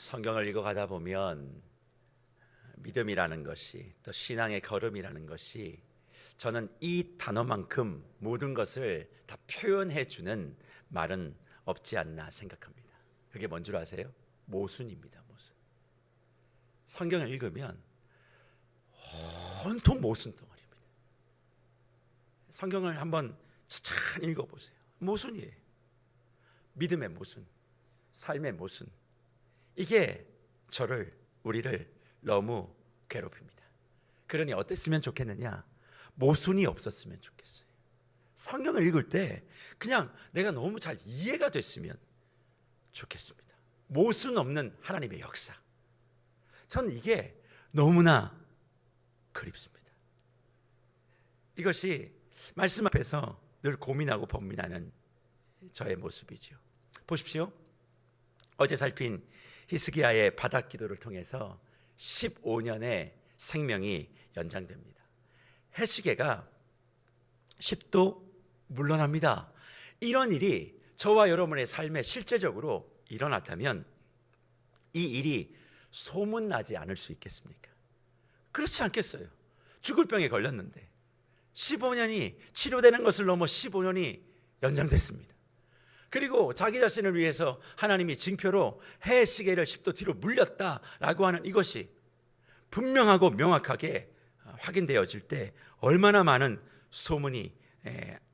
성경을 읽어가다 보면 믿음이라는 것이, 또 신앙의 걸음이라는 것이, 저는 이 단어만큼 모든 것을 다 표현해 주는 말은 없지 않나 생각합니다. 그게 뭔 줄 아세요? 모순입니다. 모순. 성경을 읽으면 온통 모순 덩어리입니다. 성경을 한번 천천히 읽어보세요. 모순이에요. 믿음의 모순, 삶의 모순. 이게 우리를 너무 괴롭힙니다. 그러니 어땠으면 좋겠느냐? 모순이 없었으면 좋겠어요. 성경을 읽을 때 그냥 내가 너무 잘 이해가 됐으면 좋겠습니다. 모순 없는 하나님의 역사. 저는 이게 너무나 그립습니다. 이것이 말씀 앞에서 늘 고민하고 번민하는 저의 모습이죠. 보십시오. 어제 살핀 히스기야의 바닥 기도를 통해서 15년의 생명이 연장됩니다. 해시계가 10도 물러납니다. 이런 일이 저와 여러분의 삶에 실제적으로 일어났다면 이 일이 소문나지 않을 수 있겠습니까? 그렇지 않겠어요. 죽을 병에 걸렸는데 15년이 치료되는 것을 넘어 15년이 연장됐습니다. 그리고 자기 자신을 위해서 하나님이 징표로 해 시계를 10도 뒤로 물렸다라고 하는 이것이 분명하고 명확하게 확인되어질 때 얼마나 많은 소문이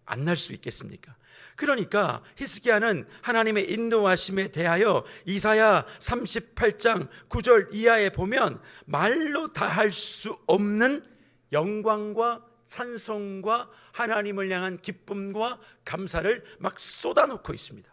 안 날 수 있겠습니까? 그러니까 히스기야는 하나님의 인도하심에 대하여 이사야 38장 9절 이하에 보면 말로 다 할 수 없는 영광과 찬송과 하나님을 향한 기쁨과 감사를 막 쏟아놓고 있습니다.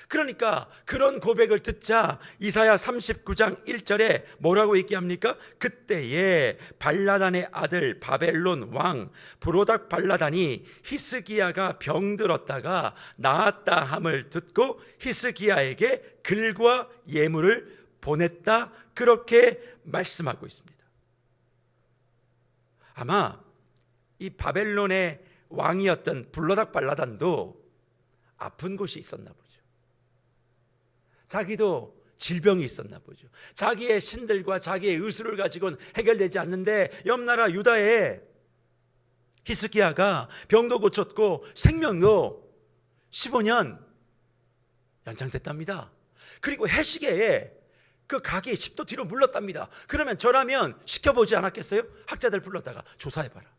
그러니까 그런 고백을 듣자 이사야 39장 1절에 뭐라고 얘기합니까? 그때에 발라단의 아들 바벨론 왕 브로닥 발라단이 히스기야가 병들었다가 나았다 함을 듣고 히스기야에게 글과 예물을 보냈다, 그렇게 말씀하고 있습니다. 아마 이 바벨론의 왕이었던 블로닥 발라단도 아픈 곳이 있었나 보죠. 자기도 질병이 있었나 보죠. 자기의 신들과 자기의 의술을 가지고는 해결되지 않는데 옆나라 유다에 히스기야가 병도 고쳤고 생명도 15년 연장됐답니다. 그리고 해시계에 그 각이 10도 뒤로 물렀답니다. 그러면 저라면 시켜보지 않았겠어요? 학자들 불렀다가 조사해봐라.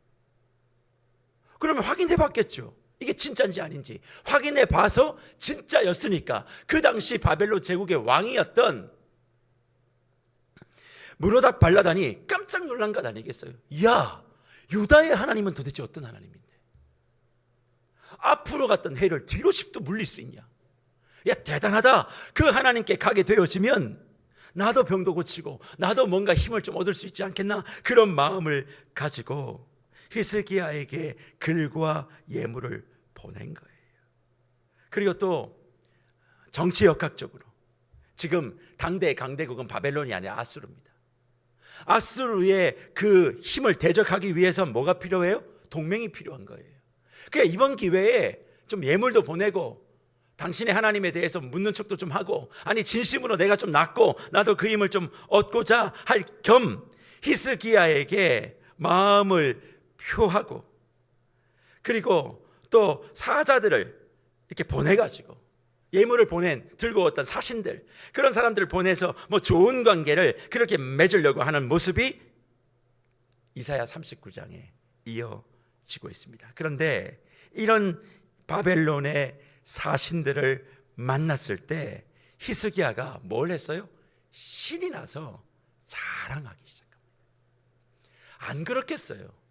그러면 확인해 봤겠죠. 이게 진짜인지 아닌지 확인해 봐서 진짜였으니까 그 당시 바벨론 제국의 왕이었던 무로닥 발라단이 깜짝 놀란 것 아니겠어요? 이야, 유다의 하나님은 도대체 어떤 하나님인데 앞으로 갔던 해를 뒤로 10도 물릴 수 있냐? 야, 대단하다. 그 하나님께 가게 되어지면 나도 병도 고치고 나도 뭔가 힘을 좀 얻을 수 있지 않겠나? 그런 마음을 가지고 히스기야에게 글과 예물을 보낸 거예요. 그리고 또 정치 역학적으로 지금 당대 강대국은 바벨론이 아니라 아수르입니다. 아수르의 그 힘을 대적하기 위해서 뭐가 필요해요? 동맹이 필요한 거예요. 그러니까 이번 기회에 좀 예물도 보내고 당신의 하나님에 대해서 묻는 척도 좀 하고, 아니 진심으로 내가 좀 낫고 나도 그 힘을 좀 얻고자 할 겸 히스기야에게 마음을 표하고, 그리고 또 사자들을 이렇게 보내가지고 예물을 들고 왔던 사신들, 그런 사람들을 보내서 뭐 좋은 관계를 그렇게 맺으려고 하는 모습이 이사야 39장에 이어지고 있습니다. 그런데 이런 바벨론의 사신들을 만났을 때 히스기야가 뭘 했어요? 신이 나서 자랑하기 시작합니다. 안 그렇겠어요?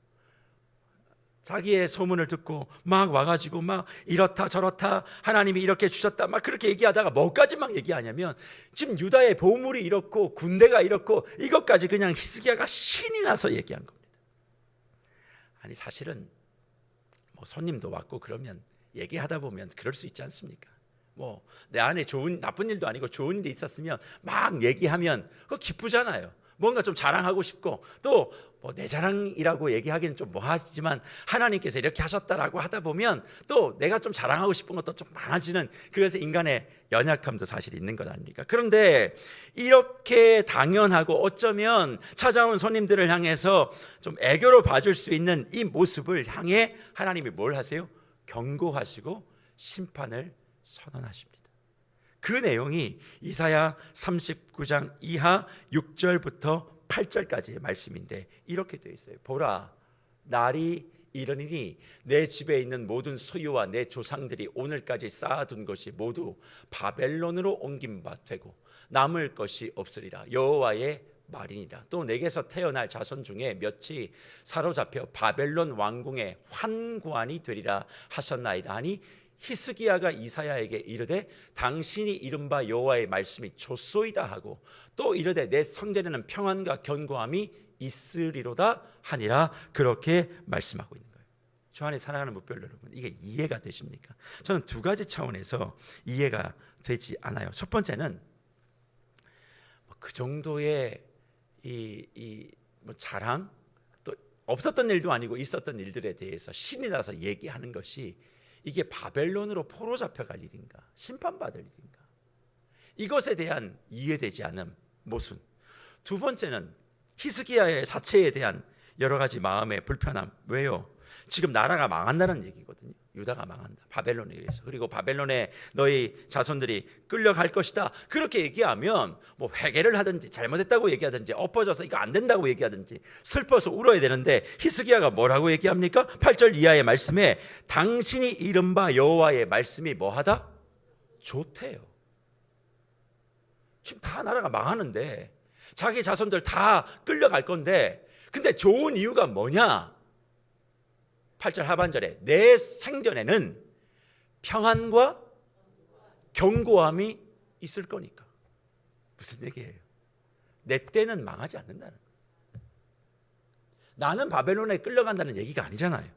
자기의 소문을 듣고 막 와가지고 막 이렇다 저렇다 하나님이 이렇게 주셨다 막 그렇게 얘기하다가 뭐까지 막 얘기하냐면 지금 유다의 보물이 이렇고 군대가 이렇고 이것까지 그냥 히스기야가 신이 나서 얘기한 겁니다. 아니 사실은 뭐 손님도 왔고 그러면 얘기하다 보면 그럴 수 있지 않습니까? 뭐 내 안에 나쁜 일도 아니고 좋은 일이 있었으면 막 얘기하면 그거 기쁘잖아요. 뭔가 좀 자랑하고 싶고 또 뭐 내 자랑이라고 얘기하기는 좀 뭐하지만 하나님께서 이렇게 하셨다라고 하다 보면 또 내가 좀 자랑하고 싶은 것도 좀 많아지는, 그래서 인간의 연약함도 사실 있는 것 아닙니까? 그런데 이렇게 당연하고 어쩌면 찾아온 손님들을 향해서 좀 애교로 봐줄 수 있는 이 모습을 향해 하나님이 뭘 하세요? 경고하시고 심판을 선언하십니다. 그 내용이 이사야 39장 이하 6절부터 8절까지의 말씀인데 이렇게 되어 있어요. 보라, 날이 이르니니 내 집에 있는 모든 소유와 내 조상들이 오늘까지 쌓아둔 것이 모두 바벨론으로 옮긴 바 되고 남을 것이 없으리라. 여호와의 말이니라. 또 내게서 태어날 자손 중에 몇이 사로잡혀 바벨론 왕궁의 환관이 되리라 하셨나이다 하니, 히스기야가 이사야에게 이르되 당신이 이른바 여호와의 말씀이 좋소이다 하고 또 이르되 내 성전에는 평안과 견고함이 있으리로다 하니라. 그렇게 말씀하고 있는 거예요. 저 안에 사랑하는 목별 여러분, 이게 이해가 되십니까? 저는 두 가지 차원에서 이해가 되지 않아요. 첫 번째는 그 정도의 뭐 자랑, 또 없었던 일도 아니고 있었던 일들에 대해서 신이 나서 얘기하는 것이 이게 바벨론으로 포로 잡혀갈 일인가, 심판받을 일인가, 이것에 대한 이해되지 않은 모순. 두 번째는 히스기야의 자체에 대한 여러 가지 마음의 불편함. 왜요? 지금 나라가 망한다는 얘기거든요. 유다가 망한다, 바벨론에 의해서. 그리고 바벨론에 너희 자손들이 끌려갈 것이다, 그렇게 얘기하면 뭐 회개를 하든지 잘못했다고 얘기하든지 엎어져서 이거 안 된다고 얘기하든지 슬퍼서 울어야 되는데, 히스기야가 뭐라고 얘기합니까? 8절 이하의 말씀에 당신이 이른바 여호와의 말씀이 뭐하다? 좋대요. 지금 다 나라가 망하는데 자기 자손들 다 끌려갈 건데, 근데 좋은 이유가 뭐냐? 8절 하반절에 내 생전에는 평안과 견고함이 있을 거니까. 무슨 얘기예요? 내 때는 망하지 않는다는 거예요. 나는 바벨론에 끌려간다는 얘기가 아니잖아요.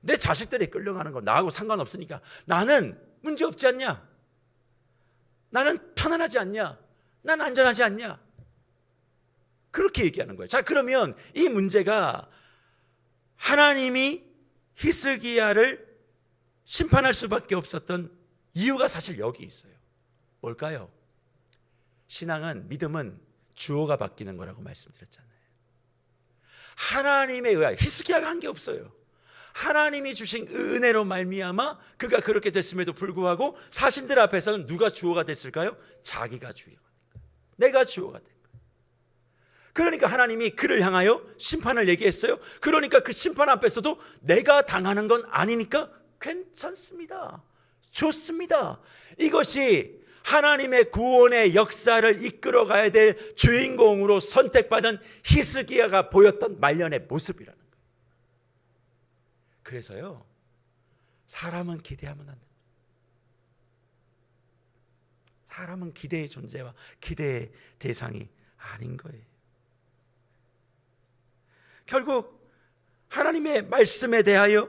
내 자식들이 끌려가는 건 나하고 상관없으니까 나는 문제 없지 않냐? 나는 편안하지 않냐? 난 안전하지 않냐? 그렇게 얘기하는 거예요. 자, 그러면 이 문제가 하나님이 히스기야를 심판할 수밖에 없었던 이유가 사실 여기 있어요. 뭘까요? 신앙은, 믿음은 주어가 바뀌는 거라고 말씀드렸잖아요. 하나님에 의하여, 히스기야가 한 게 없어요. 하나님이 주신 은혜로 말미암아 그가 그렇게 됐음에도 불구하고 사신들 앞에서는 누가 주어가 됐을까요? 자기가 주어가 된 거예요. 내가 주어가 된 거예요. 그러니까 하나님이 그를 향하여 심판을 얘기했어요. 그러니까 그 심판 앞에서도 내가 당하는 건 아니니까 괜찮습니다, 좋습니다. 이것이 하나님의 구원의 역사를 이끌어가야 될 주인공으로 선택받은 히스기야가 보였던 말년의 모습이라는 거예요. 그래서요, 사람은 기대하면 안 됩니다. 사람은 기대의 존재와 기대의 대상이 아닌 거예요. 결국 하나님의 말씀에 대하여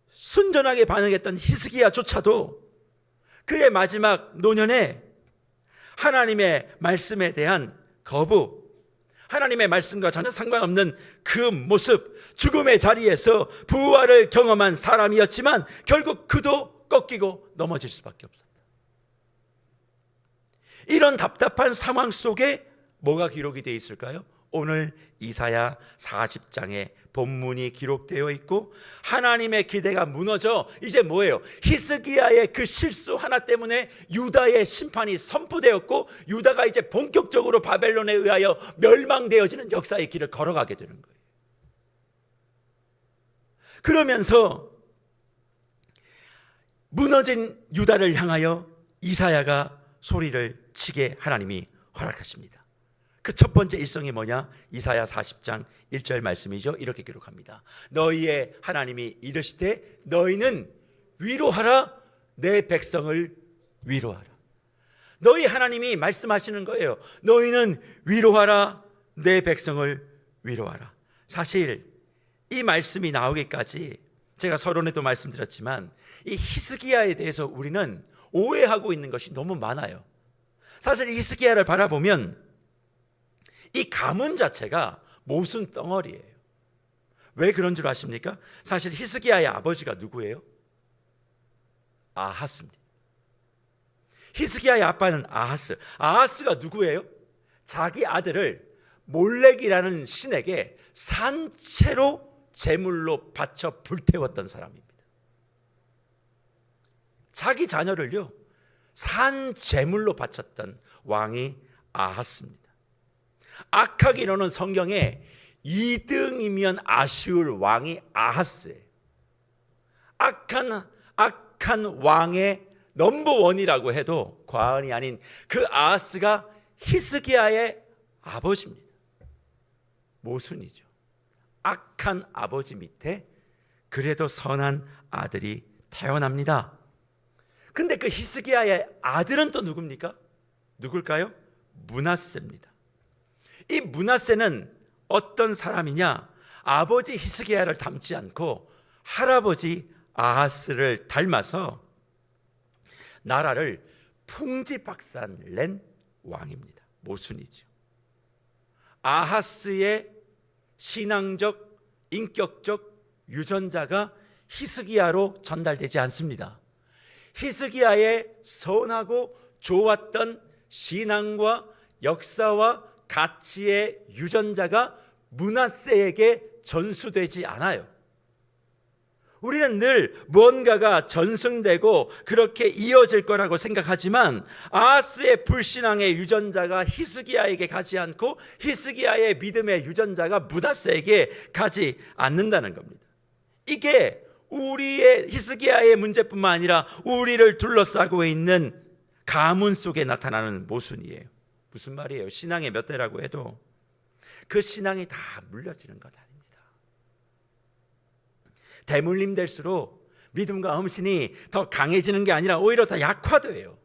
순전하게 반응했던 히스기야조차도 그의 마지막 노년에 하나님의 말씀에 대한 거부, 하나님의 말씀과 전혀 상관없는 그 모습, 죽음의 자리에서 부활을 경험한 사람이었지만 결국 그도 꺾이고 넘어질 수밖에 없었다. 이런 답답한 상황 속에 뭐가 기록이 되어 있을까요? 오늘 이사야 40장에 본문이 기록되어 있고, 하나님의 기대가 무너져 이제 뭐예요? 히스기야의 그 실수 하나 때문에 유다의 심판이 선포되었고, 유다가 이제 본격적으로 바벨론에 의하여 멸망되어지는 역사의 길을 걸어가게 되는 거예요. 그러면서 무너진 유다를 향하여 이사야가 소리를 치게 하나님이 허락하십니다. 그 첫 번째 일성이 뭐냐? 이사야 40장 1절 말씀이죠. 이렇게 기록합니다. 너희의 하나님이 이르시되 너희는 위로하라, 내 백성을 위로하라. 너희 하나님이 말씀하시는 거예요. 너희는 위로하라, 내 백성을 위로하라. 사실 이 말씀이 나오기까지 제가 서론에도 말씀드렸지만 이 히스기야에 대해서 우리는 오해하고 있는 것이 너무 많아요. 사실 히스기야를 바라보면 이 가문 자체가 모순 덩어리예요. 왜 그런 줄 아십니까? 사실 히스기야의 아버지가 누구예요? 아하스입니다. 히스기야의 아빠는 아하스. 아하스가 누구예요? 자기 아들을 몰렉이라는 신에게 산채로 제물로 바쳐 불태웠던 사람입니다. 자기 자녀를요, 산 제물로 바쳤던 왕이 아하스입니다. 악하기로는 성경에 2등이면 아쉬울 왕이 아하스예요. 악한 왕의 넘버원이라고 해도 과언이 아닌 그 아하스가 히스기야의 아버지입니다. 모순이죠. 악한 아버지 밑에 그래도 선한 아들이 태어납니다. 근데 그 히스기야의 아들은 또 누굽니까? 누굴까요? 므낫세입니다. 이 므낫세는 어떤 사람이냐? 아버지 히스기야를 닮지 않고 할아버지 아하스를 닮아서 나라를 풍지박산낸 왕입니다. 모순이죠. 아하스의 신앙적, 인격적 유전자가 히스기야로 전달되지 않습니다. 히스기야의 선하고 좋았던 신앙과 역사와 가치의 유전자가 므낫세에게 전수되지 않아요. 우리는 늘 무언가가 전승되고 그렇게 이어질 거라고 생각하지만 아하스의 불신앙의 유전자가 히스기야에게 가지 않고 히스기야의 믿음의 유전자가 므낫세에게 가지 않는다는 겁니다. 이게 우리의 히스기야의 문제뿐만 아니라 우리를 둘러싸고 있는 가문 속에 나타나는 모순이에요. 무슨 말이에요? 신앙의 몇 대라고 해도 그 신앙이 다 물려지는 것 아닙니다. 대물림 될수록 믿음과 헌신이 더 강해지는 게 아니라 오히려 더 약화돼요.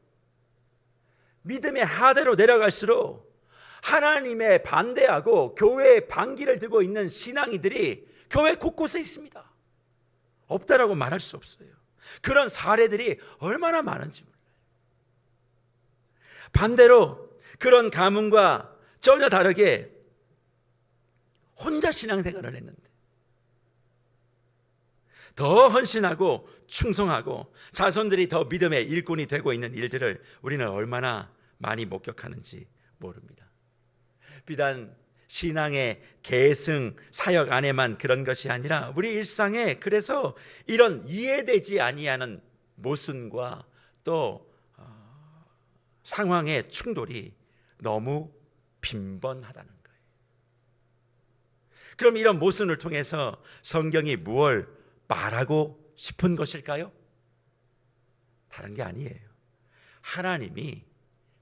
믿음의 하대로 내려갈수록 하나님의 반대하고 교회의 반기를 들고 있는 신앙이들이 교회 곳곳에 있습니다. 없다라고 말할 수 없어요. 그런 사례들이 얼마나 많은지 몰라요. 반대로 그런 가문과 전혀 다르게 혼자 신앙생활을 했는데 더 헌신하고 충성하고 자손들이 더 믿음의 일꾼이 되고 있는 일들을 우리는 얼마나 많이 목격하는지 모릅니다. 비단 신앙의 계승 사역 안에만 그런 것이 아니라 우리 일상에 그래서 이런 이해되지 아니하는 모순과 또 상황의 충돌이 너무 빈번하다는 거예요. 그럼 이런 모순을 통해서 성경이 무엇을 말하고 싶은 것일까요? 다른 게 아니에요. 하나님이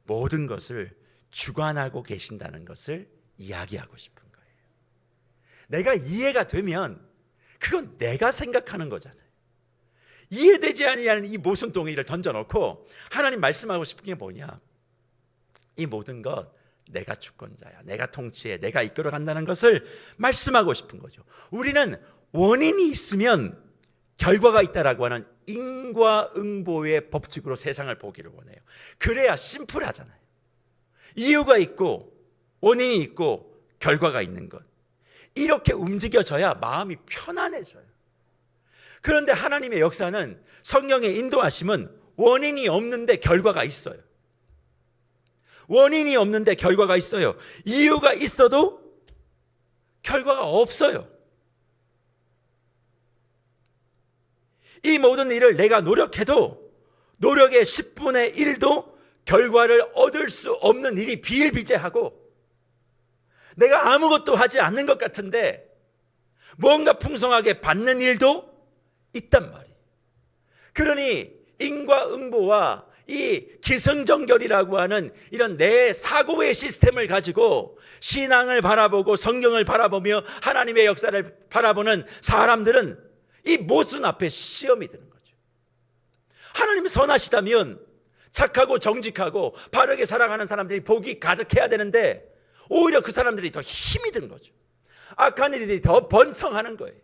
모든 것을 주관하고 계신다는 것을 이야기하고 싶은 거예요. 내가 이해가 되면 그건 내가 생각하는 거잖아요. 이해되지 아니하는 이 모순 동의를 던져놓고 하나님 말씀하고 싶은 게 뭐냐? 이 모든 것 내가 주권자야, 내가 통치해, 내가 이끌어 간다는 것을 말씀하고 싶은 거죠. 우리는 원인이 있으면 결과가 있다라고 하는 인과응보의 법칙으로 세상을 보기를 원해요. 그래야 심플하잖아요. 이유가 있고 원인이 있고 결과가 있는 것, 이렇게 움직여져야 마음이 편안해져요. 그런데 하나님의 역사는, 성령의 인도하심은 원인이 없는데 결과가 있어요. 원인이 없는데 결과가 있어요. 이유가 있어도 결과가 없어요. 이 모든 일을 내가 노력해도 노력의 10분의 1도 결과를 얻을 수 없는 일이 비일비재하고, 내가 아무것도 하지 않는 것 같은데 뭔가 풍성하게 받는 일도 있단 말이에요. 그러니 인과응보와 이 기승전결이라고 하는 이런 내 사고의 시스템을 가지고 신앙을 바라보고 성경을 바라보며 하나님의 역사를 바라보는 사람들은 이 모순 앞에 시험이 드는 거죠. 하나님이 선하시다면 착하고 정직하고 바르게 살아가는 사람들이 복이 가득해야 되는데 오히려 그 사람들이 더 힘이 든 거죠. 악한 일들이 더 번성하는 거예요.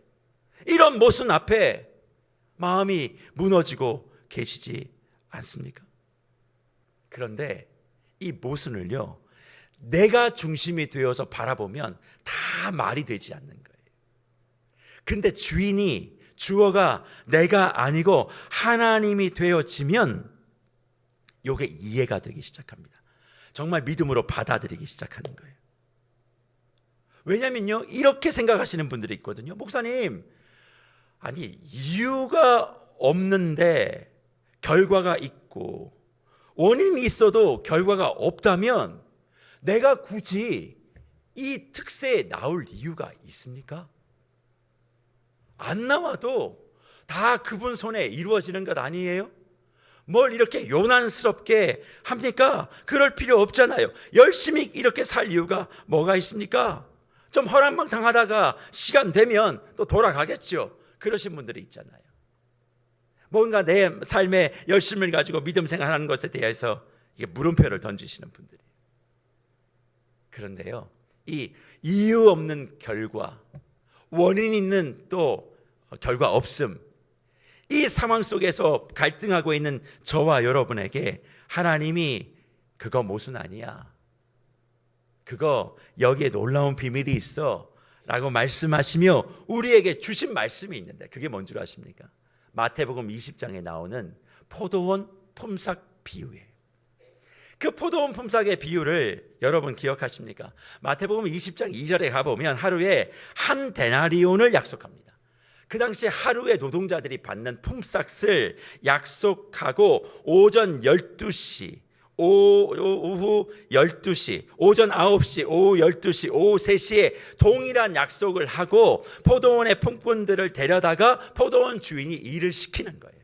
이런 모순 앞에 마음이 무너지고 계시지 않습니까? 그런데 이 모순을요, 내가 중심이 되어서 바라보면 다 말이 되지 않는 거예요. 근데 주어가 내가 아니고 하나님이 되어지면 이게 이해가 되기 시작합니다. 정말 믿음으로 받아들이기 시작하는 거예요. 왜냐면요, 이렇게 생각하시는 분들이 있거든요. 목사님, 아니 이유가 없는데 결과가 있고 원인이 있어도 결과가 없다면 내가 굳이 이 특세에 나올 이유가 있습니까? 안 나와도 다 그분 손에 이루어지는 것 아니에요? 뭘 이렇게 요난스럽게 합니까? 그럴 필요 없잖아요. 열심히 이렇게 살 이유가 뭐가 있습니까? 좀 허랑방탕하다가 시간 되면 또 돌아가겠죠. 그러신 분들이 있잖아요. 뭔가 내 삶에 열심을 가지고 믿음 생활하는 것에 대해서 이게 물음표를 던지시는 분들이. 그런데요, 이 이유 없는 결과, 원인 있는 또 결과 없음, 이 상황 속에서 갈등하고 있는 저와 여러분에게 하나님이 그거 모순 아니야, 그거 여기에 놀라운 비밀이 있어 라고 말씀하시며 우리에게 주신 말씀이 있는데, 그게 뭔 줄 아십니까? 마태복음 20장에 나오는 포도원 품삯 비유예요. 그 포도원 품삯의 비유를 여러분 기억하십니까? 마태복음 20장 2절에 가보면 하루에 한 데나리온을 약속합니다. 그 당시 하루에 노동자들이 받는 품삯을 약속하고 오전 12시, 오후 12시, 오전 9시, 오후 12시, 오후 3시에 동일한 약속을 하고 포도원의 품꾼들을 데려다가 포도원 주인이 일을 시키는 거예요.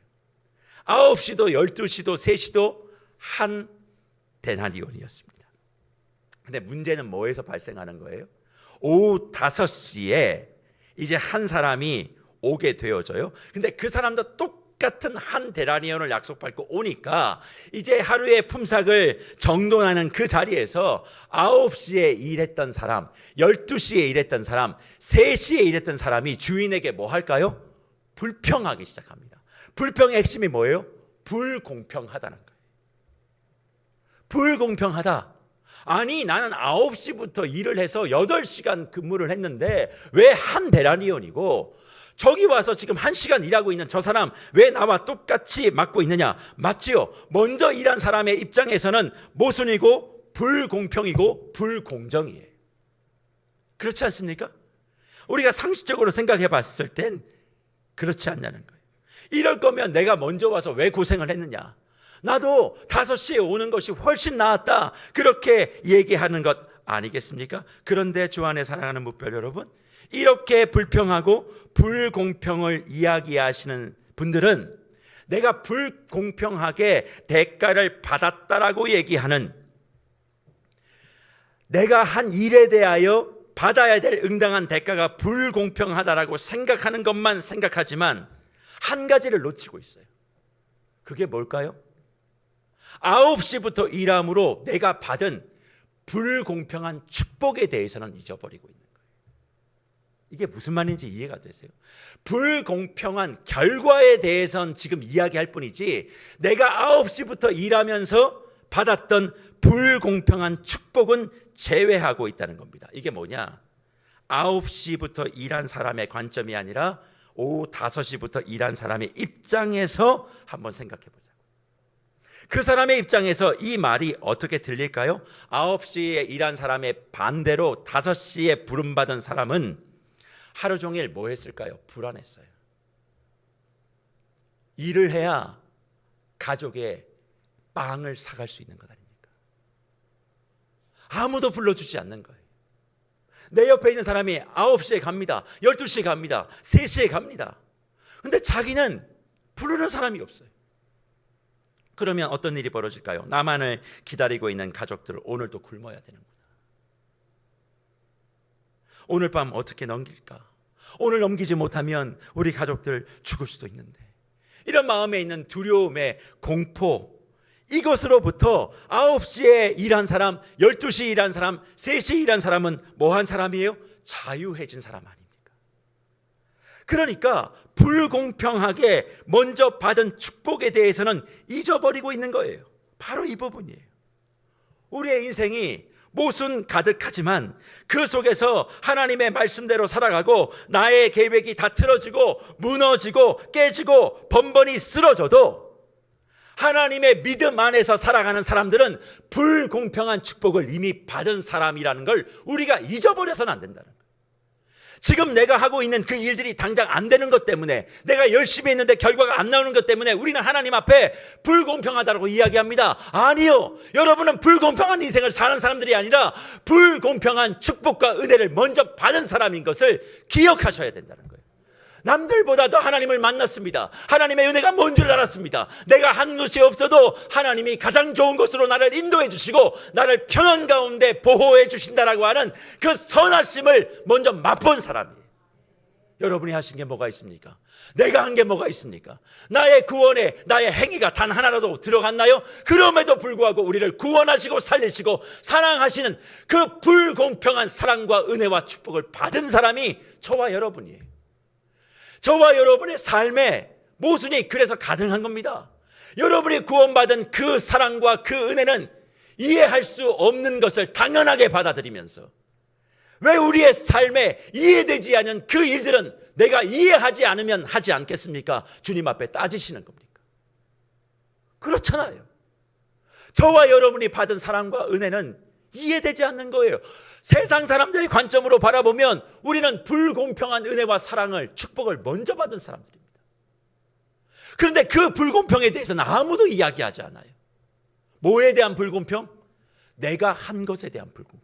9시도 12시도 3시도 한 데나리온이었습니다. 근데 문제는 뭐에서 발생하는 거예요? 오후 5시에 이제 한 사람이 오게 되어져요. 근데 그 사람도 똑같은 한 데나리온을 약속받고 오니까 이제 하루의 품삯을 정돈하는 그 자리에서 9시에 일했던 사람, 12시에 일했던 사람, 3시에 일했던 사람이 주인에게 뭐 할까요? 불평하기 시작합니다. 불평의 핵심이 뭐예요? 불공평하다는 거예요. 불공평하다. 아니 나는 9시부터 일을 해서 8시간 근무를 했는데 왜 한 데나리온이고 저기 와서 지금 1시간 일하고 있는 저 사람 왜 나와 똑같이 맡고 있느냐? 맞지요? 먼저 일한 사람의 입장에서는 모순이고 불공평이고 불공정이에요. 그렇지 않습니까? 우리가 상식적으로 생각해 봤을 땐 그렇지 않냐는 거예요. 이럴 거면 내가 먼저 와서 왜 고생을 했느냐? 나도 5시에 오는 것이 훨씬 나았다, 그렇게 얘기하는 것 아니겠습니까? 그런데 주 안에 사랑하는 무별 여러분, 이렇게 불평하고 불공평을 이야기하시는 분들은 내가 불공평하게 대가를 받았다라고 얘기하는, 내가 한 일에 대하여 받아야 될 응당한 대가가 불공평하다라고 생각하는 것만 생각하지만 한 가지를 놓치고 있어요. 그게 뭘까요? 9시부터 일함으로 내가 받은 불공평한 축복에 대해서는 잊어버리고 있는 거예요. 이게 무슨 말인지 이해가 되세요? 불공평한 결과에 대해서는 지금 이야기할 뿐이지 내가 9시부터 일하면서 받았던 불공평한 축복은 제외하고 있다는 겁니다. 이게 뭐냐? 9시부터 일한 사람의 관점이 아니라 오후 5시부터 일한 사람의 입장에서 한번 생각해 보자고. 그 사람의 입장에서 이 말이 어떻게 들릴까요? 9시에 일한 사람의 반대로 5시에 부름받은 사람은 하루 종일 뭐 했을까요? 불안했어요. 일을 해야 가족의 빵을 사갈 수 있는 것 아닙니까? 아무도 불러주지 않는 거예요. 내 옆에 있는 사람이 9시에 갑니다, 12시에 갑니다, 3시에 갑니다. 근데 자기는 부르는 사람이 없어요. 그러면 어떤 일이 벌어질까요? 나만을 기다리고 있는 가족들 오늘도 굶어야 되는구나. 오늘 밤 어떻게 넘길까? 오늘 넘기지 못하면 우리 가족들 죽을 수도 있는데. 이런 마음에 있는 두려움의 공포, 이것으로부터 9시에 일한 사람, 12시에 일한 사람, 3시에 일한 사람은 뭐한 사람이에요? 자유해진 사람 아닙니까? 그러니까 불공평하게 먼저 받은 축복에 대해서는 잊어버리고 있는 거예요. 바로 이 부분이에요. 우리의 인생이 모순 가득하지만 그 속에서 하나님의 말씀대로 살아가고 나의 계획이 다 틀어지고 무너지고 깨지고 번번이 쓰러져도 하나님의 믿음 안에서 살아가는 사람들은 불공평한 축복을 이미 받은 사람이라는 걸 우리가 잊어버려서는 안 된다는 거예요. 지금 내가 하고 있는 그 일들이 당장 안 되는 것 때문에, 내가 열심히 했는데 결과가 안 나오는 것 때문에 우리는 하나님 앞에 불공평하다고 이야기합니다. 아니요, 여러분은 불공평한 인생을 사는 사람들이 아니라 불공평한 축복과 은혜를 먼저 받은 사람인 것을 기억하셔야 된다는 거예요. 남들보다 더 하나님을 만났습니다. 하나님의 은혜가 뭔 줄 알았습니다. 내가 한 것이 없어도 하나님이 가장 좋은 것으로 나를 인도해 주시고 나를 평안 가운데 보호해 주신다라고 하는 그 선하심을 먼저 맛본 사람이에요. 여러분이 하신 게 뭐가 있습니까? 내가 한 게 뭐가 있습니까? 나의 구원에 나의 행위가 단 하나라도 들어갔나요? 그럼에도 불구하고 우리를 구원하시고 살리시고 사랑하시는 그 불공평한 사랑과 은혜와 축복을 받은 사람이 저와 여러분이에요. 저와 여러분의 삶에 모순이 그래서 가능한 겁니다. 여러분이 구원받은 그 사랑과 그 은혜는 이해할 수 없는 것을 당연하게 받아들이면서 왜 우리의 삶에 이해되지 않은 그 일들은 내가 이해하지 않으면 하지 않겠습니까? 주님 앞에 따지시는 겁니까? 그렇잖아요. 저와 여러분이 받은 사랑과 은혜는 이해되지 않는 거예요. 세상 사람들의 관점으로 바라보면 우리는 불공평한 은혜와 사랑을, 축복을 먼저 받은 사람들입니다. 그런데 그 불공평에 대해서는 아무도 이야기하지 않아요. 뭐에 대한 불공평? 내가 한 것에 대한 불공평.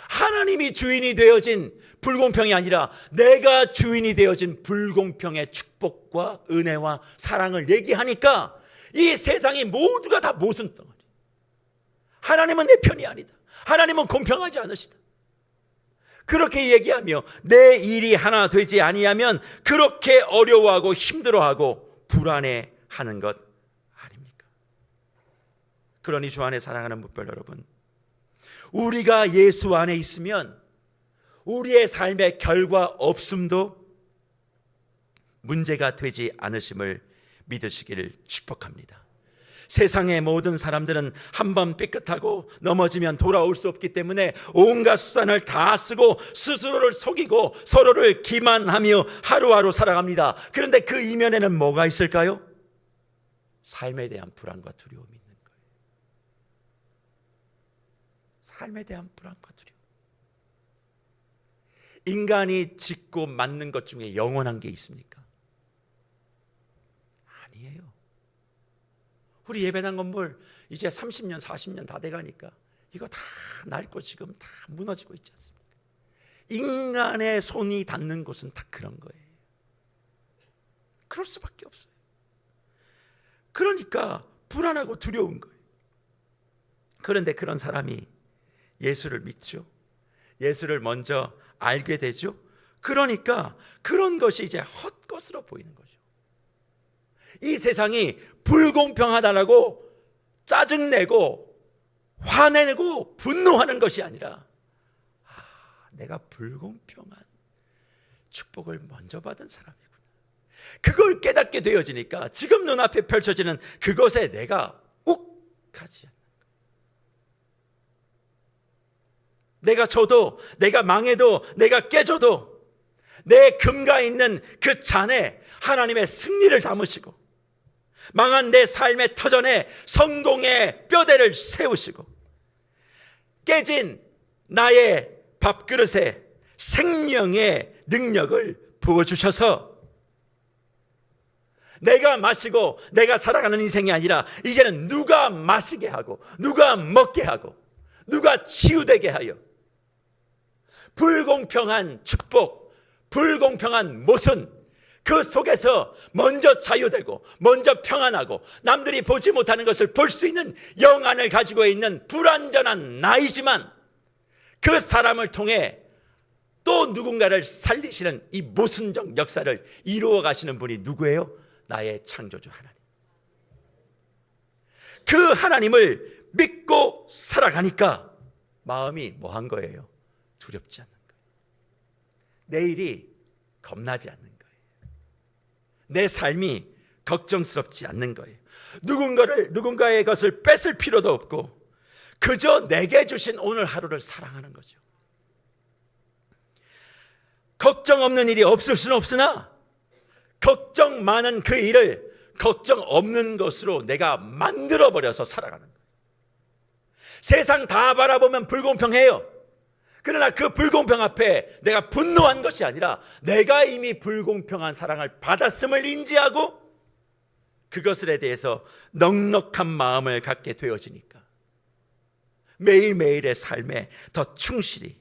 하나님이 주인이 되어진 불공평이 아니라 내가 주인이 되어진 불공평의 축복과 은혜와 사랑을 얘기하니까 이 세상이 모두가 다 모순 덩어리. 하나님은 내 편이 아니다. 하나님은 공평하지 않으시다. 그렇게 얘기하며 내 일이 하나 되지 아니하면 그렇게 어려워하고 힘들어하고 불안해하는 것 아닙니까? 그러니 주 안에 사랑하는 묵별 여러분, 우리가 예수 안에 있으면 우리의 삶의 결과 없음도 문제가 되지 않으심을 믿으시기를 축복합니다. 세상의 모든 사람들은 한번 삐끗하고 넘어지면 돌아올 수 없기 때문에 온갖 수단을 다 쓰고 스스로를 속이고 서로를 기만하며 하루하루 살아갑니다. 그런데 그 이면에는 뭐가 있을까요? 삶에 대한 불안과 두려움이 있는 거예요. 삶에 대한 불안과 두려움. 인간이 짓고 만든 것 중에 영원한 게 있습니까? 아니에요. 우리 예배당 건물 이제 30년 40년 다 돼가니까 이거 다 낡고 지금 다 무너지고 있지 않습니까? 인간의 손이 닿는 곳은 다 그런 거예요. 그럴 수밖에 없어요. 그러니까 불안하고 두려운 거예요. 그런데 그런 사람이 예수를 믿죠. 예수를 먼저 알게 되죠. 그러니까 그런 것이 이제 헛것으로 보이는 거죠. 이 세상이 불공평하다라고 짜증내고 화내고 분노하는 것이 아니라 내가 불공평한 축복을 먼저 받은 사람이구나. 그걸 깨닫게 되어지니까 지금 눈앞에 펼쳐지는 그것에 내가 욱하지 않는 거예요. 내가 져도, 내가 망해도, 내가 깨져도 내 금가 있는 그 잔에 하나님의 승리를 담으시고 망한 내 삶의 터전에 성공의 뼈대를 세우시고 깨진 나의 밥그릇에 생명의 능력을 부어주셔서 내가 마시고 내가 살아가는 인생이 아니라 이제는 누가 마시게 하고 누가 먹게 하고 누가 치유되게 하여 불공평한 축복, 불공평한 모순, 그 속에서 먼저 자유되고 먼저 평안하고 남들이 보지 못하는 것을 볼 수 있는 영안을 가지고 있는 불완전한 나이지만 그 사람을 통해 또 누군가를 살리시는 이 모순적 역사를 이루어 가시는 분이 누구예요? 나의 창조주 하나님. 그 하나님을 믿고 살아가니까 마음이 뭐한 거예요? 두렵지 않는 거예요. 내일이 겁나지 않는 거예요. 내 삶이 걱정스럽지 않는 거예요. 누군가의 것을 뺏을 필요도 없고 그저 내게 주신 오늘 하루를 사랑하는 거죠. 걱정 없는 일이 없을 수는 없으나 걱정 많은 그 일을 걱정 없는 것으로 내가 만들어버려서 살아가는 거예요. 세상 다 바라보면 불공평해요. 그러나 그 불공평 앞에 내가 분노한 것이 아니라 내가 이미 불공평한 사랑을 받았음을 인지하고 그것에 대해서 넉넉한 마음을 갖게 되어지니까 매일매일의 삶에 더 충실히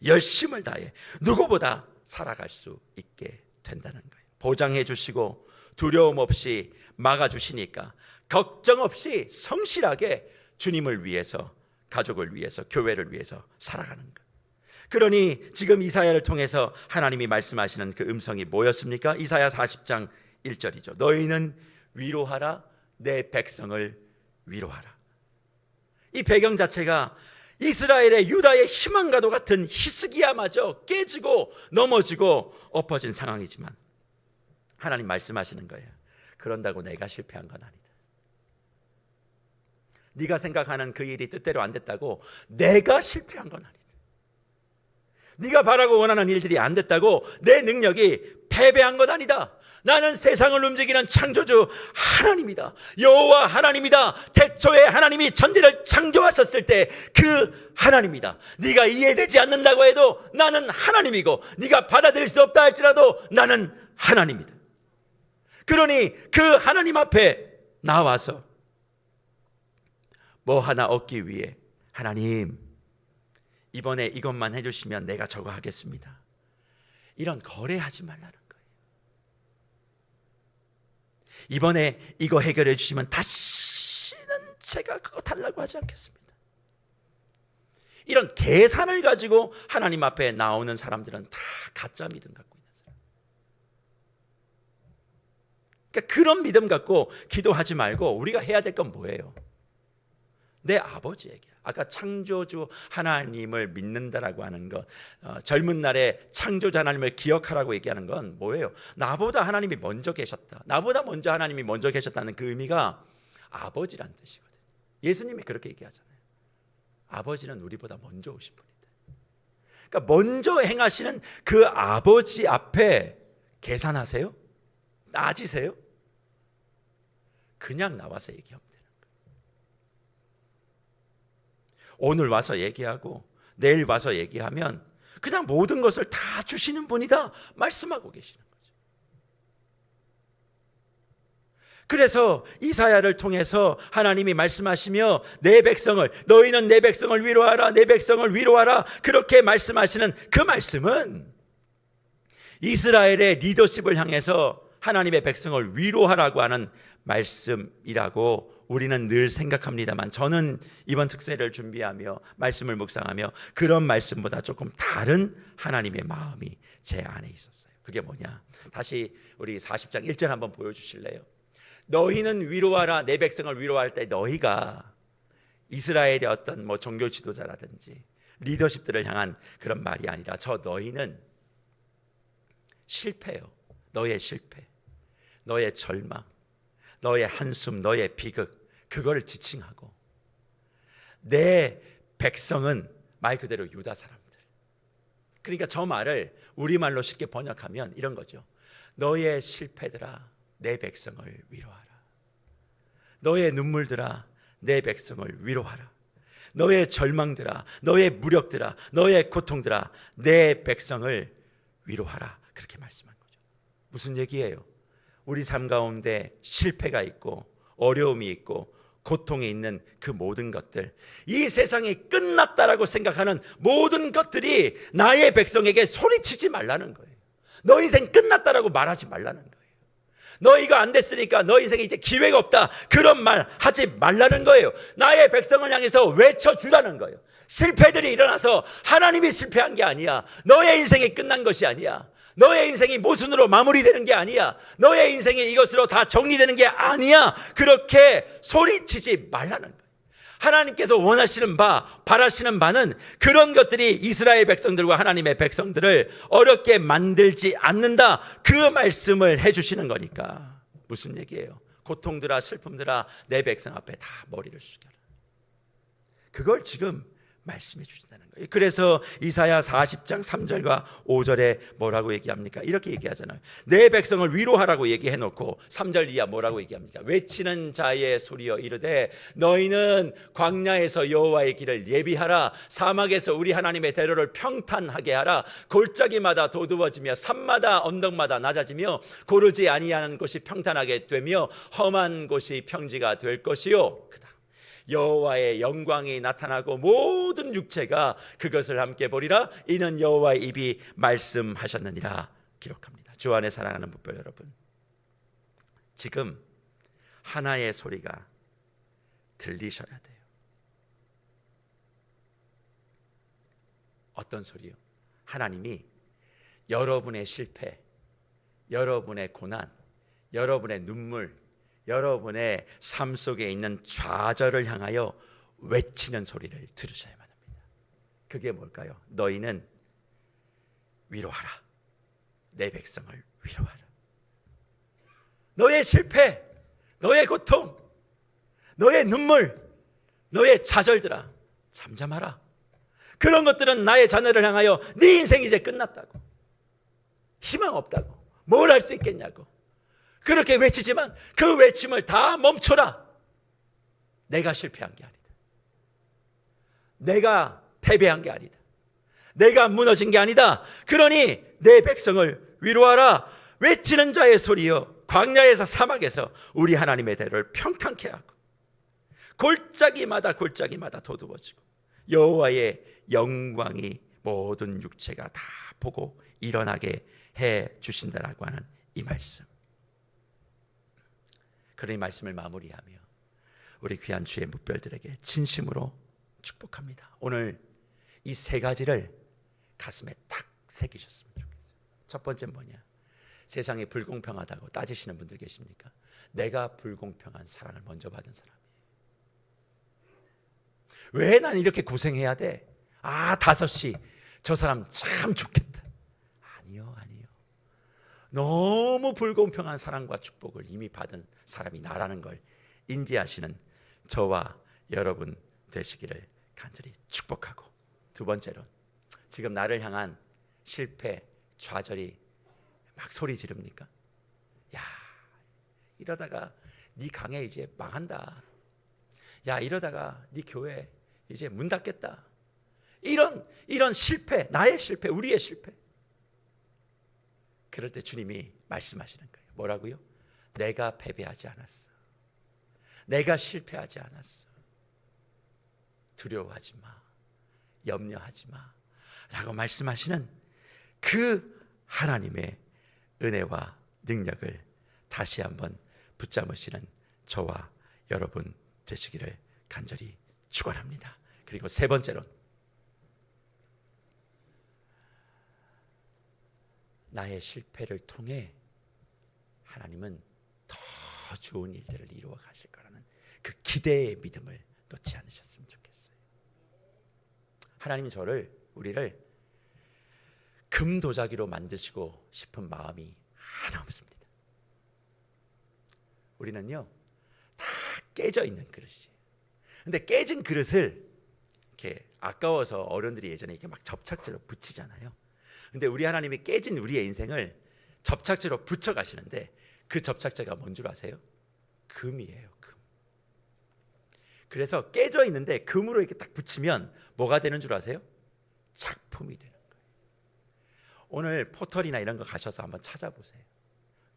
열심을 다해 누구보다 살아갈 수 있게 된다는 거예요. 보장해 주시고 두려움 없이 막아주시니까 걱정 없이 성실하게 주님을 위해서, 가족을 위해서, 교회를 위해서 살아가는 거예요. 그러니 지금 이사야를 통해서 하나님이 말씀하시는 그 음성이 뭐였습니까? 이사야 40장 1절이죠. 너희는 위로하라, 내 백성을 위로하라. 이 배경 자체가 이스라엘의 유다의 희망과도 같은 히스기야마저 깨지고 넘어지고 엎어진 상황이지만 하나님 말씀하시는 거예요. 그런다고 내가 실패한 건 아니다. 네가 생각하는 그 일이 뜻대로 안 됐다고 내가 실패한 건 아니다. 네가 바라고 원하는 일들이 안 됐다고 내 능력이 패배한 것 아니다. 나는 세상을 움직이는 창조주 하나님이다. 여호와 하나님이다. 태초에 하나님이 천지를 창조하셨을 때 그 하나님이다. 네가 이해되지 않는다고 해도 나는 하나님이고 네가 받아들일 수 없다 할지라도 나는 하나님이다. 그러니 그 하나님 앞에 나와서 뭐 하나 얻기 위해 하나님 이번에 이것만 해주시면 내가 저거 하겠습니다. 이런 거래하지 말라는 거예요. 이번에 이거 해결해 주시면 다시는 제가 그거 달라고 하지 않겠습니다. 이런 계산을 가지고 하나님 앞에 나오는 사람들은 다 가짜 믿음 갖고 있는 사람. 그러니까 그런 믿음 갖고 기도하지 말고 우리가 해야 될 건 뭐예요? 내 아버지에게, 아까 창조주 하나님을 믿는다라고 하는 것, 젊은 날에 창조주 하나님을 기억하라고 얘기하는 건 뭐예요? 나보다 하나님이 먼저 계셨다, 나보다 먼저 하나님이 먼저 계셨다는 그 의미가 아버지란 뜻이거든요. 예수님이 그렇게 얘기하잖아요. 아버지는 우리보다 먼저 오신 분이다. 그러니까 먼저 행하시는 그 아버지 앞에 계산하세요? 따지세요? 그냥 나와서 얘기하면 돼요. 오늘 와서 얘기하고 내일 와서 얘기하면 그냥 모든 것을 다 주시는 분이다 말씀하고 계시는 거죠. 그래서 이사야를 통해서 하나님이 말씀하시며 내 백성을, 너희는 내 백성을 위로하라, 내 백성을 위로하라, 그렇게 말씀하시는 그 말씀은 이스라엘의 리더십을 향해서 하나님의 백성을 위로하라고 하는 말씀이라고 우리는 늘 생각합니다만, 저는 이번 특세를 준비하며 말씀을 묵상하며 그런 말씀보다 조금 다른 하나님의 마음이 제 안에 있었어요. 그게 뭐냐? 다시 우리 40장 1절 한번 보여주실래요? 너희는 위로하라, 내 백성을 위로할 때 너희가 이스라엘의 어떤 종교 지도자라든지 리더십들을 향한 그런 말이 아니라 저 너희는 실패요. 너의 실패, 너의 절망, 너의 한숨, 너의 비극, 그거를 지칭하고 내 백성은 말 그대로 유다 사람들. 그러니까 저 말을 우리말로 쉽게 번역하면 이런 거죠. 너의 실패들아, 내 백성을 위로하라. 너의 눈물들아, 내 백성을 위로하라. 너의 절망들아, 너의 무력들아, 너의 고통들아, 내 백성을 위로하라. 그렇게 말씀한 거죠. 무슨 얘기예요? 우리 삶 가운데 실패가 있고 어려움이 있고 고통이 있는 그 모든 것들, 이 세상이 끝났다라고 생각하는 모든 것들이 나의 백성에게 소리치지 말라는 거예요. 너 인생 끝났다라고 말하지 말라는 거예요. 너 이거 안 됐으니까 너 인생에 이제 기회가 없다, 그런 말 하지 말라는 거예요. 나의 백성을 향해서 외쳐주라는 거예요. 실패들이 일어나서 하나님이 실패한 게 아니야. 너의 인생이 끝난 것이 아니야. 너의 인생이 모순으로 마무리되는 게 아니야. 너의 인생이 이것으로 다 정리되는 게 아니야. 그렇게 소리치지 말라는 거예요. 하나님께서 원하시는 바, 바라시는 바는 그런 것들이 이스라엘 백성들과 하나님의 백성들을 어렵게 만들지 않는다, 그 말씀을 해주시는 거니까. 무슨 얘기예요? 고통들아, 슬픔들아, 내 백성 앞에 다 머리를 숙여라. 그걸 지금 말씀해 주신다는 거예요. 그래서 이사야 40장 3절과 5절에 뭐라고 얘기합니까? 이렇게 얘기하잖아요. 내 백성을 위로하라고 얘기해 놓고 3절 이하 뭐라고 얘기합니까? 외치는 자의 소리여 이르되 너희는 광야에서 여호와의 길을 예비하라. 사막에서 우리 하나님의 대로를 평탄하게 하라. 골짜기마다 도두어지며 산마다 언덕마다 낮아지며 고르지 아니하는 곳이 평탄하게 되며 험한 곳이 평지가 될 것이요. 여호와의 영광이 나타나고 모든 육체가 그것을 함께 보리라. 이는 여호와의 입이 말씀하셨느니라 기록합니다. 주 안에 사랑하는 목별 여러분, 지금 하나의 소리가 들리셔야 돼요. 어떤 소리요? 하나님이 여러분의 실패, 여러분의 고난, 여러분의 눈물, 여러분의 삶 속에 있는 좌절을 향하여 외치는 소리를 들으셔야만 합니다. 그게 뭘까요? 너희는 위로하라. 내 백성을 위로하라. 너의 실패, 너의 고통, 너의 눈물, 너의 좌절들아 잠잠하라. 그런 것들은 나의 자녀를 향하여 네 인생이 이제 끝났다고, 희망 없다고, 뭘 할 수 있겠냐고 그렇게 외치지만 그 외침을 다 멈춰라. 내가 실패한 게 아니다. 내가 패배한 게 아니다. 내가 무너진 게 아니다. 그러니 내 백성을 위로하라. 외치는 자의 소리여 광야에서 사막에서 우리 하나님의 대로를 평탄케 하고 골짜기마다 도두어지고 여호와의 영광이 모든 육체가 다 보고 일어나게 해 주신다라고 하는 이 말씀. 그런 말씀을 마무리하며 우리 귀한 주의 묵별들에게 진심으로 축복합니다. 오늘 이 세 가지를 가슴에 딱 새기셨으면 좋겠어요. 첫 번째는 뭐냐? 세상이 불공평하다고 따지시는 분들 계십니까? 내가 불공평한 사랑을 먼저 받은 사람이에요. 왜 난 이렇게 고생해야 돼? 5시 저 사람 참 좋겠다. 아니요. 너무 불공평한 사랑과 축복을 이미 받은 사람이 나라는 걸 인지하시는 저와 여러분 되시기를 간절히 축복하고, 두 번째로 지금 나를 향한 실패, 좌절이 막 소리 지릅니까? 야, 이러다가 네 강해 이제 망한다. 야, 이러다가 네 교회 이제 문 닫겠다. 이런 실패, 나의 실패, 우리의 실패. 그럴 때 주님이 말씀하시는 거예요. 뭐라고요? 내가 패배하지 않았어. 내가 실패하지 않았어. 두려워하지 마. 염려하지 마. 라고 말씀하시는 그 하나님의 은혜와 능력을 다시 한번 붙잡으시는 저와 여러분 되시기를 간절히 축원합니다. 그리고 세 번째로, 나의 실패를 통해 하나님은 더 좋은 일들을 이루어 가실 거라는 그 기대의 믿음을 놓지 않으셨으면 좋겠어요. 하나님이 우리를 금도자기로 만드시고 싶은 마음이 하나 없습니다. 우리는요 다 깨져 있는 그릇이에요. 근데 깨진 그릇을 이렇게 아까워서 어른들이 예전에 이렇게 막 접착제로 붙이잖아요. 근데 우리 하나님이 깨진 우리의 인생을 접착제로 붙여 가시는데 그 접착제가 뭔 줄 아세요? 금이에요. 금. 그래서 깨져 있는데 금으로 이렇게 딱 붙이면 뭐가 되는 줄 아세요? 작품이 되는 거예요. 오늘 포털이나 이런 거 가셔서 한번 찾아보세요.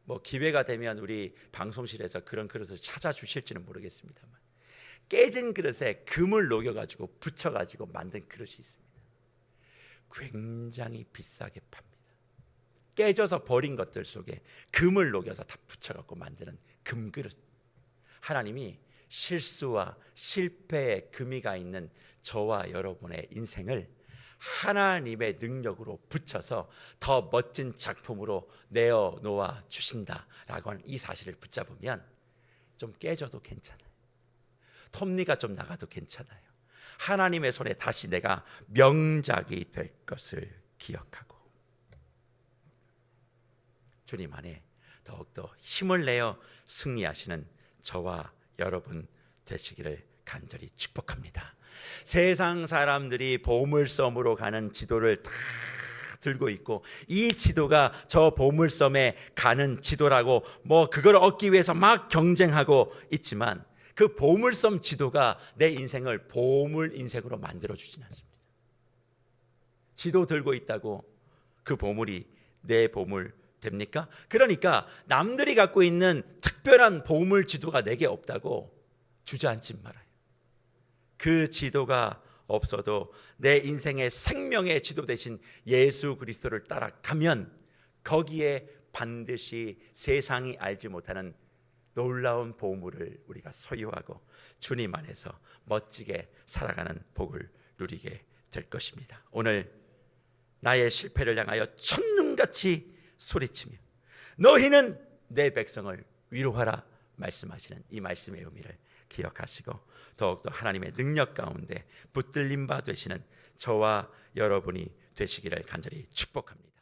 뭐 기회가 되면 우리 방송실에서 그런 그릇을 찾아주실지는 모르겠습니다만, 깨진 그릇에 금을 녹여가지고 붙여가지고 만든 그릇이 있습니다. 굉장히 비싸게 팝니다. 깨져서 버린 것들 속에 금을 녹여서 다 붙여갖고 만드는 금그릇. 하나님이 실수와 실패의 금이가 있는 저와 여러분의 인생을 하나님의 능력으로 붙여서 더 멋진 작품으로 내어놓아 주신다라고 하는 이 사실을 붙잡으면 좀 깨져도 괜찮아요. 톱니가 좀 나가도 괜찮아요. 하나님의 손에 다시 내가 명작이 될 것을 기억하고 주님 안에 더욱더 힘을 내어 승리하시는 저와 여러분 되시기를 간절히 축복합니다. 세상 사람들이 보물섬으로 가는 지도를 다 들고 있고 이 지도가 저 보물섬에 가는 지도라고 뭐 그걸 얻기 위해서 막 경쟁하고 있지만 그 보물섬 지도가 내 인생을 보물 인생으로 만들어 주진 않습니다. 지도 들고 있다고 그 보물이 내 보물 됩니까? 그러니까 남들이 갖고 있는 특별한 보물 지도가 내게 없다고 주저앉지 말아요. 그 지도가 없어도 내 인생의 생명의 지도 대신 예수 그리스도를 따라가면 거기에 반드시 세상이 알지 못하는 놀라운 보물을 우리가 소유하고 주님 안에서 멋지게 살아가는 복을 누리게 될 것입니다. 오늘 나의 실패를 향하여 천눈같이 소리치며 너희는 내 백성을 위로하라 말씀하시는 이 말씀의 의미를 기억하시고 더욱더 하나님의 능력 가운데 붙들림 바 되시는 저와 여러분이 되시기를 간절히 축복합니다.